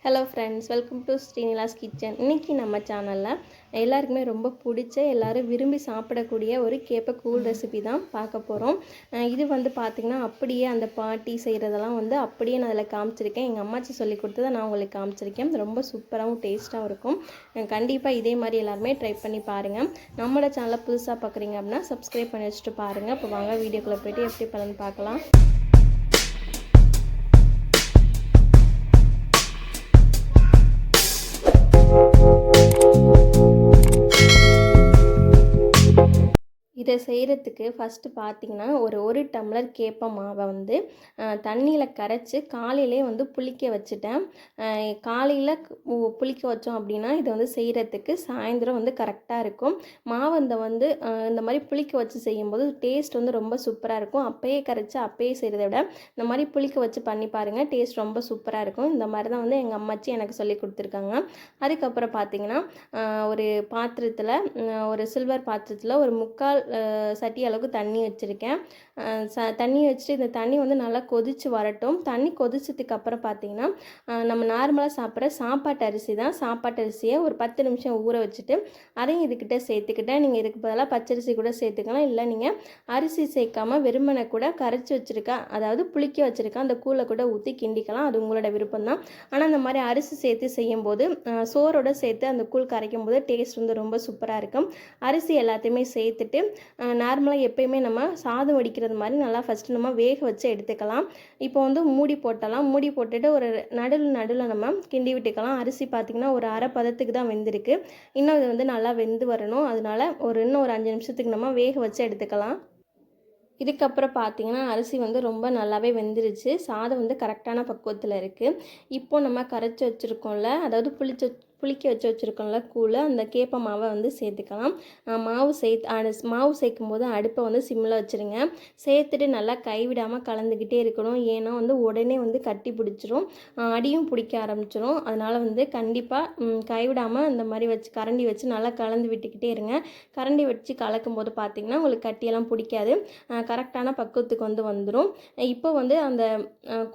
Hello friends, welcome to Srinilas kitchen. இன்றைக்கி நம்ம சேனலில் எல்லாருக்குமே ரொம்ப பிடிச்ச, எல்லோரும் விரும்பி சாப்பிடக்கூடிய ஒரு கேப்பை கூல் ரெசிபி தான் பார்க்க போகிறோம். இது வந்து பார்த்திங்கன்னா அப்படியே அந்த பாட்டி செய்கிறதெல்லாம் வந்து அப்படியே நான் அதில் காமிச்சிருக்கேன். எங்கள் அம்மாச்சி சொல்லி கொடுத்ததை நான் உங்களுக்கு காமிச்சிருக்கேன். ரொம்ப சூப்பராகவும் டேஸ்ட்டாகவும் இருக்கும். கண்டிப்பாக இதே மாதிரி எல்லாருமே ட்ரை பண்ணி பாருங்கள். நம்மளோட சேனலை புதுசாக பார்க்குறீங்க அப்படின்னா சப்ஸ்கிரைப் பண்ணி வச்சுட்டு பாருங்கள். இப்போ வாங்க வீடியோக்குள்ளே போய்ட்டு எப்படி பண்ணணும்னு பார்க்கலாம். இதை செய்கிறதுக்கு ஃபஸ்ட்டு பார்த்திங்கன்னா ஒரு டம்ளர் கேப்பை மாவை வந்து தண்ணியில் கரைச்சி காலையிலே வந்து புளிக்க வச்சுட்டேன். காலையில் புளிக்க வச்சோம் அப்படின்னா இதை வந்து செய்கிறதுக்கு சாயந்தரம் வந்து கரெக்டாக இருக்கும். மாவை இந்த மாதிரி புளிக்க வச்சு செய்யும்போது டேஸ்ட் வந்து ரொம்ப சூப்பராக இருக்கும். அப்பயே கரைச்சி அப்பயே செய்கிறத விட இந்த மாதிரி புளிக்க வச்சு பண்ணி பாருங்கள், டேஸ்ட் ரொம்ப சூப்பராக இருக்கும். இந்த மாதிரி தான் வந்து எங்கள் அம்மாச்சி எனக்கு சொல்லி கொடுத்துருக்காங்க. அதுக்கப்புறம் பார்த்திங்கன்னா ஒரு பாத்திரத்தில், ஒரு சில்வர் பாத்திரத்தில் ஒரு முக்கால் சட்டி அளவுக்கு தண்ணி வச்சுருக்கேன். தண்ணி வச்சுட்டு இந்த தண்ணி வந்து நல்லா கொதித்து வரட்டும். தண்ணி கொதிச்சதுக்கு அப்புறம் பார்த்திங்கன்னா நம்ம நார்மலாக சாப்பிட்ற சாப்பாட்டு அரிசி தான். சாப்பாட்டு அரிசியை ஒரு 10 நிமிஷம் ஊற வச்சுட்டு அதையும் இதுக்கிட்ட சேர்த்துக்கிட்டேன். நீங்கள் இதுக்கு பதிலாக பச்சரிசி கூட சேர்த்துக்கலாம். இல்லை நீங்கள் அரிசி சேர்க்காமல் வெறுமனை கூட கரைச்சி வச்சுருக்கா, அதாவது புளிக்க வச்சுருக்கா அந்த கூழை கூட ஊற்றி கிண்டிக்கலாம். அது உங்களோட விருப்பம் தான். ஆனால் இந்த மாதிரி அரிசி சேர்த்து செய்யும்போது சோறோடு சேர்த்து அந்த கூழ் கரைக்கும் போது டேஸ்ட் வந்து ரொம்ப சூப்பராக இருக்கும். அரிசி எல்லாத்தையுமே சேர்த்துட்டு நார்மலாக எப்பயுமே நம்ம சாதம் வடிக்கிறது மாதிரி நல்லா ஃபஸ்ட்டு நம்ம வேக வச்சு எடுத்துக்கலாம். இப்போ வந்து மூடி போட்டலாம். மூடி போட்டுட்டு ஒரு நடுவில் நம்ம கிண்டி விட்டுக்கலாம். அரிசி பார்த்திங்கன்னா ஒரு அரை பதத்துக்கு தான் வெந்திருக்கு. இன்னும் இது வந்து நல்லா வெந்து வரணும். அதனால இன்னும் ஒரு 5 நிமிஷத்துக்கு நம்ம வேக வச்சு எடுத்துக்கலாம். இதுக்கப்புறம் பார்த்திங்கன்னா அரிசி வந்து ரொம்ப நல்லாவே வெந்துருச்சு. சாதம் வந்து கரெக்டான பக்குவத்தில் இருக்குது. இப்போ நம்ம கரைச்சி வச்சுருக்கோம்ல, அதாவது புளிக்க வச்சுருக்கோம்ல கூழை, அந்த கேப்பை மாவை வந்து சேர்த்துக்கலாம். மாவு சேர்க்கும் போது அடுப்பை வந்து சிம்மில் வச்சுருங்க. சேர்த்துட்டு நல்லா கைவிடாமல் கலந்துக்கிட்டே இருக்கணும். ஏன்னா வந்து உடனே வந்து கட்டி பிடிச்சிரும், அடியும் பிடிக்க ஆரம்பிச்சிடும். அதனால் வந்து கண்டிப்பாக கைவிடாமல் இந்த மாதிரி கரண்டி வச்சு நல்லா கலந்து விட்டுக்கிட்டே இருங்க. கரண்டி வச்சு கலக்கும் போது பார்த்திங்கன்னா உங்களுக்கு கட்டியெல்லாம் பிடிக்காது, கரெக்டான பக்குவத்துக்கு வந்து வந்துடும். இப்போ வந்து அந்த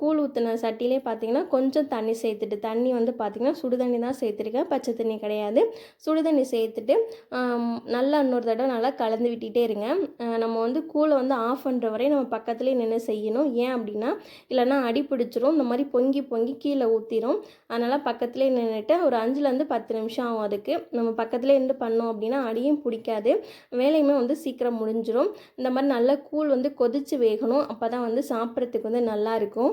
கூழ் ஊற்றின சட்டிலே பார்த்திங்கன்னா கொஞ்சம் தண்ணி சேர்த்துட்டு, தண்ணி வந்து பார்த்திங்கன்னா சுடுதண்ணி தான் சேர்த்துருக்கேன், பச்சை தண்ணி கிடையாது. சுடுதண்ணி சேர்த்துட்டு நல்லா இன்னொரு தடவை நல்லா கலந்து விட்டுட்டே இருங்க. நம்ம வந்து கூழை வந்து ஆஃப் பண்ணுற வரை நம்ம பக்கத்துலேயே நின்று செய்யணும். ஏன் அப்படின்னா இல்லைன்னா அடி பிடிச்சிரும், இந்த மாதிரி பொங்கி பொங்கி கீழே ஊற்றிடும். அதனால் பக்கத்துலேயே நின்றுட்டு ஒரு 5லேருந்து 10 நிமிஷம் ஆகும். அதுக்கு நம்ம பக்கத்துலேயே இருந்து பண்ணோம் அப்படின்னா அடியும் பிடிக்காது, வேலையுமே வந்து சீக்கிரம் முடிஞ்சிடும். இந்த மாதிரி நல்லா கூழ் வந்து கொதித்து வேகணும். அப்போ தான் வந்து சாப்பிட்றதுக்கு வந்து நல்லாயிருக்கும்.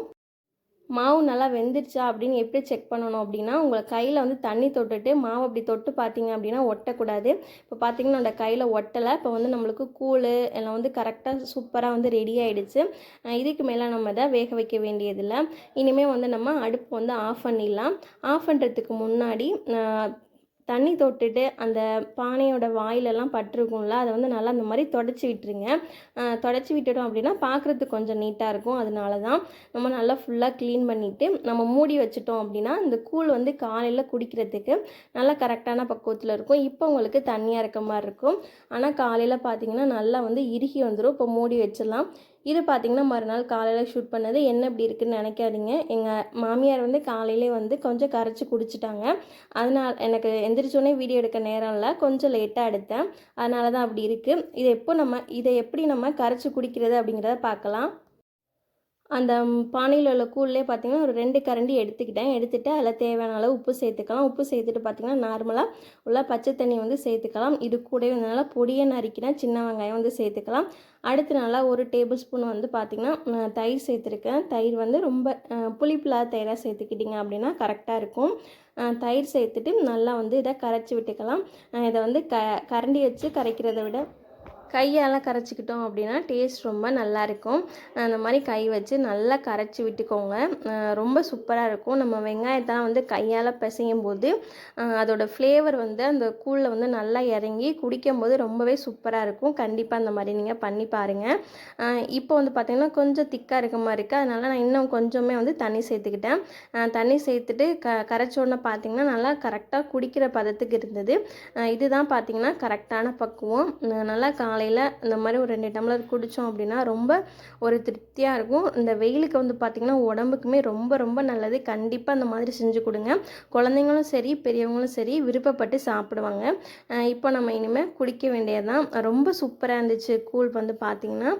மாவு நல்லா வெந்துருச்சா அப்படின்னு எப்படி செக் பண்ணணும் அப்படின்னா, உங்களை கையில் வந்து தண்ணி தொட்டுட்டு மாவு அப்படி தொட்டு பார்த்தீங்க அப்படின்னா ஒட்டக்கூடாது. இப்போ பார்த்தீங்கன்னா என்னோட கையில் ஒட்டலை. இப்போ வந்து நம்மளுக்கு கூழ் எல்லாம் வந்து கரெக்டாக சூப்பராக வந்து ரெடி ஆகிடுச்சு. இதுக்கு மேலே நம்ம இதை வேக வைக்க வேண்டியதில்லை. இனிமேல் வந்து நம்ம அடுப்பு வந்து ஆஃப் பண்ணிடலாம். ஆஃப் பண்ணுறதுக்கு முன்னாடி தண்ணி தொட்டுட்டு அந்த பானையோட வாயிலெல்லாம் பட்டிருக்கும்ல, அதை வந்து நல்லா அந்த மாதிரி தொடச்சி விட்டுருங்க. தொடச்சி விட்டுட்டோம் அப்படின்னா பார்க்குறதுக்கு கொஞ்சம் நீட்டாக இருக்கும். அதனால தான் நம்ம நல்லா ஃபுல்லாக க்ளீன் பண்ணிவிட்டு நம்ம மூடி வச்சுட்டோம் அப்படின்னா இந்த கூழ் வந்து காலையில் குடிக்கிறதுக்கு நல்லா கரெக்டான பக்குவத்தில் இருக்கும். இப்போ உங்களுக்கு தண்ணியாக இருக்க மாதிரி இருக்கும், ஆனால் காலையில் பார்த்திங்கன்னா நல்லா வந்து இறுகி வந்துடும். இப்போ மூடி வச்சிடலாம். இது பார்த்திங்கன்னா மறுநாள் காலையில் ஷூட் பண்ணது. என்ன இப்படி இருக்குதுன்னு நினைக்காதீங்க. எங்கள் மாமியார் வந்து காலையிலே வந்து கொஞ்சம் கரைச்சி குடிச்சிட்டாங்க. அதனால் எனக்கு எந்திரிச்சோடனே வீடியோ எடுக்க நேரம் இல்லை, கொஞ்சம் லேட்டாக எடுத்தேன். அதனால தான் அப்படி இருக்குது. இதை எப்படி நம்ம கரைச்சி குடிக்கிறது அப்படிங்கிறத பார்க்கலாம். அந்த பானையில் உள்ள கூழ்லே பார்த்திங்கன்னா ஒரு 2 கரண்டி எடுத்துட்டு அதில் தேவையான அளவு உப்பு சேர்த்துக்கலாம். உப்பு சேர்த்துட்டு பார்த்திங்கன்னா நார்மலாக உள்ள பச்சை தண்ணி வந்து சேர்த்துக்கலாம். இது கூடவே இதனால் பொடியை நறுக்கினா சின்ன வெங்காயம் வந்து சேர்த்துக்கலாம். அடுத்து நல்லா 1 டேபிள் ஸ்பூன் வந்து பார்த்திங்கன்னா தயிர் சேர்த்துருக்கேன். தயிர் வந்து ரொம்ப புளிப்பில்லாத தயிராக சேர்த்துக்கிட்டிங்க அப்படின்னா கரெக்டாக இருக்கும். தயிர் சேர்த்துட்டு நல்லா வந்து இதை கரைச்சி விட்டுக்கலாம். இதை வந்து கரண்டி வச்சு கரைக்கிறத விட கையால் கரைச்சிக்கிட்டோம் அப்படின்னா டேஸ்ட் ரொம்ப நல்லாயிருக்கும். அந்த மாதிரி கை வச்சு நல்லா கரைச்சி விட்டுக்கோங்க. ரொம்ப சூப்பராக இருக்கும். நம்ம வெங்காயத்தெல்லாம் வந்து கையால் பிசையும் போது அதோட ஃப்ளேவர் வந்து அந்த கூழில் வந்து நல்லா இறங்கி குடிக்கும்போது ரொம்பவே சூப்பராக இருக்கும். கண்டிப்பாக அந்த மாதிரி நீங்கள் பண்ணி பாருங்கள். இப்போ வந்து பார்த்திங்கன்னா கொஞ்சம் திக்காக இருக்க மாதிரி இருக்குது. அதனால் நான் இன்னும் கொஞ்சமே வந்து தண்ணி சேர்த்துக்கிட்டேன். தண்ணி சேர்த்துட்டு கரைச்சோடனே பார்த்திங்கன்னா நல்லா கரெக்டாக குடிக்கிற பதத்துக்கு இருந்தது. இதுதான் பார்த்திங்கன்னா கரெக்டான பக்குவம். நல்லா காலையில் இந்த மாதிரி ஒரு 2 டம்ளர் குடித்தோம் அப்படின்னா ரொம்ப ஒரு திருப்தியாக இருக்கும். இந்த வெயிலுக்கு வந்து பார்த்திங்கன்னா உடம்புக்குமே ரொம்ப ரொம்ப நல்லது. கண்டிப்பாக அந்த மாதிரி செஞ்சு கொடுங்க. குழந்தைங்களும் சரி பெரியவங்களும் சரி விருப்பப்பட்டு சாப்பிடுவாங்க. இப்போ நம்ம இனிமேல் குடிக்க வேண்டியதுதான். ரொம்ப சூப்பராக இருந்துச்சு கூழ் வந்து பார்த்திங்கன்னா.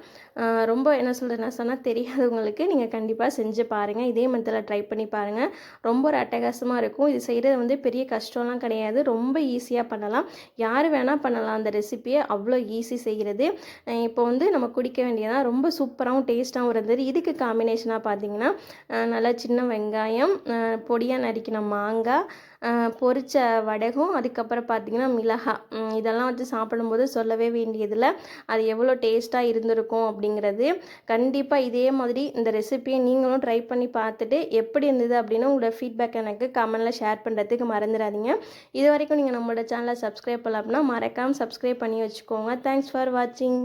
ரொம்ப என்ன சொல்கிறேன்னா சொன்னால் தெரியாதவங்களுக்கு நீங்கள் கண்டிப்பாக செஞ்சு பாருங்கள். இதே மெத்தடில் ட்ரை பண்ணி பாருங்கள். ரொம்ப ஒரு அட்டகாசமாக இருக்கும். இது செய்கிறது வந்து பெரிய கஷ்டம்லாம் கிடையாது. ரொம்ப ஈஸியாக பண்ணலாம். யார் வேணால் பண்ணலாம் அந்த ரெசிபியை. அவ்வளோ ஈஸி செய்கிறது. இப்போ வந்து நம்ம குடிக்க வேண்டியதான். ரொம்ப சூப்பராகவும் டேஸ்ட்டாகவும் இருந்தது. இதுக்கு காம்பினேஷனாக பார்த்தீங்கன்னா நல்லா சின்ன வெங்காயம், பொடியாக நறுக்கின மாங்காய், பொரிச்ச வடகம், அதுக்கப்புறம் பார்த்திங்கன்னா மிளகாய், இதெல்லாம் வச்சு சாப்பிடும்போது சொல்லவே வேண்டியதில்லை. அது எவ்வளோ டேஸ்ட்டாக இருந்திருக்கும் அப்படிங்கிறது. கண்டிப்பாக இதே மாதிரி இந்த ரெசிபியை நீங்களும் ட்ரை பண்ணி பார்த்துட்டு எப்படி இருந்தது அப்படின்னு உங்களோட ஃபீட்பேக் எனக்கு கமெண்டில் ஷேர் பண்ணுறதுக்கு மறந்துடாதீங்க. இது வரைக்கும் நீங்கள் நம்மளோட சேனலை சப்ஸ்கிரைப் பண்ணல அப்படின்னா மறக்காமல் சப்ஸ்கிரைப் பண்ணி வச்சுக்கோங்க. தேங்க்ஸ் ஃபார் வாட்சிங்.